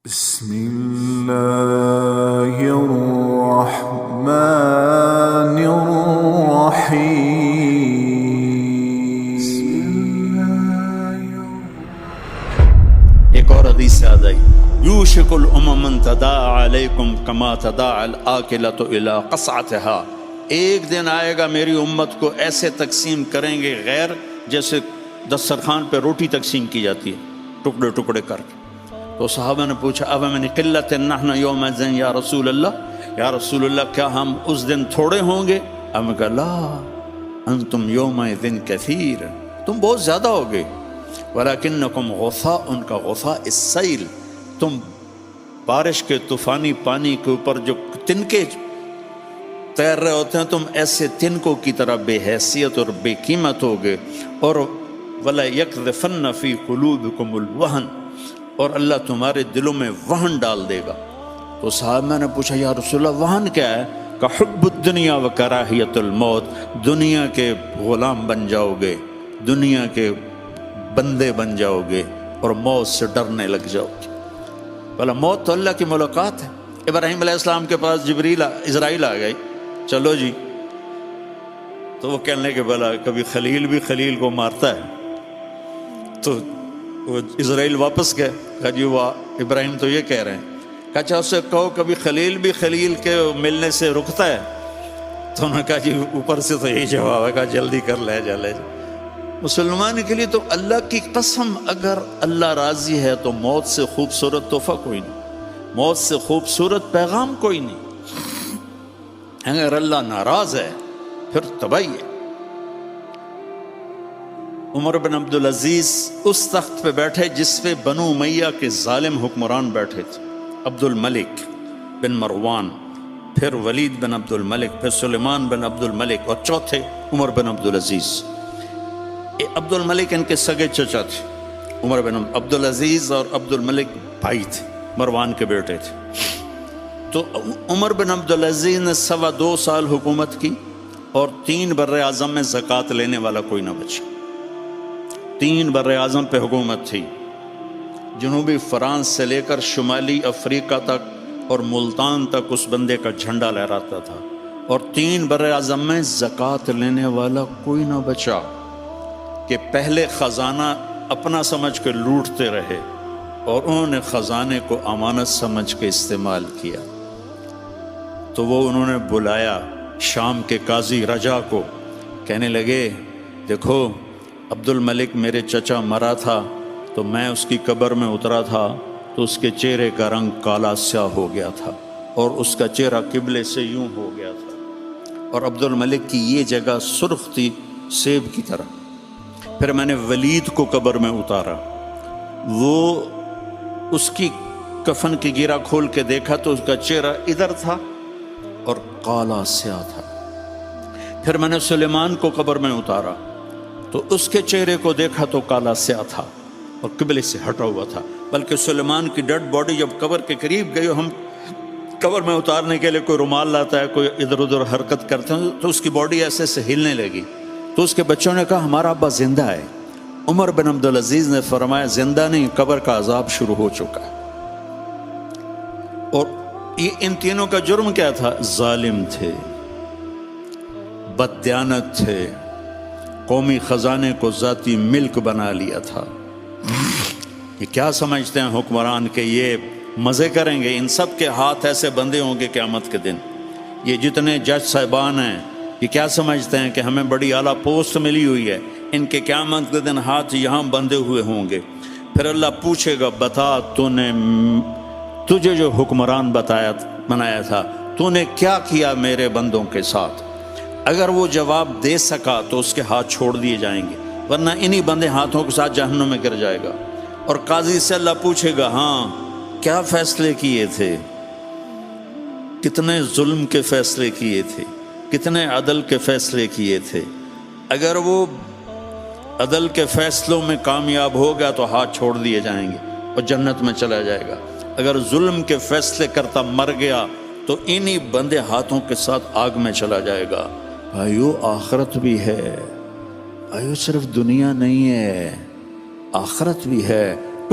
بسم الله الرحمن الرحيم. ایک اور حدیث سے آ جائی یوشک الامم ان تداعى علیکم کما تداعى الاکلۃ الی قصعتها. ایک دن آئے گا میری امت کو ایسے تقسیم کریں گے غیر جیسے دسترخوان پہ روٹی تقسیم کی جاتی ہے ٹکڑے ٹکڑے کر کے. تو صحابہ نے پوچھا اب من قلت نحن یومئذ یا رسول اللہ، یا رسول اللہ کیا ہم اس دن تھوڑے ہوں گے؟ ہم نے کہا لا انتم یومئذ کثیر، تم بہت زیادہ ہوگے. ولیکنکم غثاء، ان کا غثاء السیل، تم بارش کے طوفانی پانی کے اوپر جو تنکے تیر رہے ہوتے ہیں، تم ایسے تنکوں کی طرح بے حیثیت اور بے قیمت ہوگے. اور ولا یقذفن فی قلوبکم الوہن، اور اللہ تمہارے دلوں میں وہن ڈال دے گا. تو صحابہ نے پوچھا یا رسول اللہ وہن کیا ہے؟ کہ حب الدنیا و کراہیت الموت، دنیا کے غلام بن جاؤ گے، دنیا کے بندے بن جاؤ گے اور موت سے ڈرنے لگ جاؤ گے. بھلا موت تو اللہ کی ملاقات ہے. ابراہیم علیہ السلام کے پاس اسرائیل آ گئی، چلو جی. تو وہ کہنے کہ بھلا کبھی خلیل بھی خلیل کو مارتا ہے؟ تو وہ اسرائیل واپس گئے، کہا جی وہ ابراہیم تو یہ کہہ رہے ہیں. کہا اچھا اس سے کہو کبھی خلیل بھی خلیل کے ملنے سے رکتا ہے؟ تو انہوں نے کہا جی اوپر سے تو یہی جواب ہے. کہا جلدی کر لے جا. مسلمان کے لیے تو اللہ کی قسم اگر اللہ راضی ہے تو موت سے خوبصورت تحفہ کوئی نہیں، موت سے خوبصورت پیغام کوئی نہیں. اگر اللہ ناراض ہے پھر تباہی ہے. عمر بن عبدالعزیز اس تخت پہ بیٹھے جس پہ بنو امیہ کے ظالم حکمران بیٹھے تھے، عبد الملک بن مروان، پھر ولید بن عبد الملک، پھر سلیمان بن عبد الملک، اور چوتھے عمر بن عبدالعزیز. عبد الملک ان کے سگے چچا تھے. عمر بن عبدالعزیز اور عبد الملک بھائی تھے، مروان کے بیٹے تھے. تو عمر بن عبدالعزیز نے 2.25 سال حکومت کی اور 3 بر اعظم میں زکوٰۃ لینے والا کوئی نہ بچا. 3 بر اعظم پہ حکومت تھی، جنوبی فرانس سے لے کر شمالی افریقہ تک اور ملتان تک اس بندے کا جھنڈا لہراتا تھا، اور 3 بر اعظم میں زکوٰۃ لینے والا کوئی نہ بچا. کہ پہلے خزانہ اپنا سمجھ کے لوٹتے رہے اور انہوں نے خزانے کو امانت سمجھ کے استعمال کیا. تو وہ انہوں نے بلایا شام کے قاضی رجا کو، کہنے لگے دیکھو عبد الملک میرے چچا مرا تھا تو میں اس کی قبر میں اترا تھا تو اس کے چہرے کا رنگ کالا سیاہ ہو گیا تھا اور اس کا چہرہ قبلے سے یوں ہو گیا تھا، اور عبد الملک کی یہ جگہ سرخ تھی سیب کی طرح. پھر میں نے ولید کو قبر میں اتارا، وہ اس کی کفن کی گیرا کھول کے دیکھا تو اس کا چہرہ ادھر تھا اور کالا سیاہ تھا. پھر میں نے سلیمان کو قبر میں اتارا تو اس کے چہرے کو دیکھا تو کالا سیاہ تھا اور قبلے سے ہٹا ہوا تھا. بلکہ سلیمان کی ڈیڈ باڈی جب قبر کے قریب گئی، ہم قبر میں اتارنے کے لیے کوئی رومال لاتا ہے، کوئی ادھر ادھر حرکت کرتے ہیں تو اس کی باڈی ایسے سے ہلنے لگی. تو اس کے بچوں نے کہا ہمارا ابا زندہ ہے. عمر بن عبدالعزیز نے فرمایا زندہ نہیں، قبر کا عذاب شروع ہو چکا ہے. اور یہ ان تینوں کا جرم کیا تھا؟ ظالم تھے، بددیانت تھے، قومی خزانے کو ذاتی ملک بنا لیا تھا. یہ کیا سمجھتے ہیں حکمران کہ یہ مزے کریں گے؟ ان سب کے ہاتھ ایسے بندے ہوں گے قیامت کے دن. یہ جتنے جج صاحبان ہیں یہ کیا سمجھتے ہیں کہ ہمیں بڑی اعلیٰ پوسٹ ملی ہوئی ہے؟ ان کے قیامت کے دن ہاتھ یہاں بندھے ہوئے ہوں گے. پھر اللہ پوچھے گا بتا تجھے جو حکمران بنایا تھا تو نے کیا کیا میرے بندوں کے ساتھ؟ اگر وہ جواب دے سکا تو اس کے ہاتھ چھوڑ دیے جائیں گے، ورنہ انہی بندے ہاتھوں کے ساتھ جہنم میں گر جائے گا. اور قاضی سے اللہ پوچھے گا ہاں کیا فیصلے کیے تھے، کتنے ظلم کے فیصلے کیے تھے، کتنے عدل کے فیصلے کیے تھے. اگر وہ عدل کے فیصلوں میں کامیاب ہو گیا تو ہاتھ چھوڑ دیے جائیں گے اور جنت میں چلا جائے گا. اگر ظلم کے فیصلے کرتا مر گیا تو انہی بندے ہاتھوں کے ساتھ آگ میں چلا جائے گا. بھائیو آخرت بھی ہے، بھائیو صرف دنیا نہیں ہے، آخرت بھی ہے.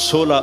16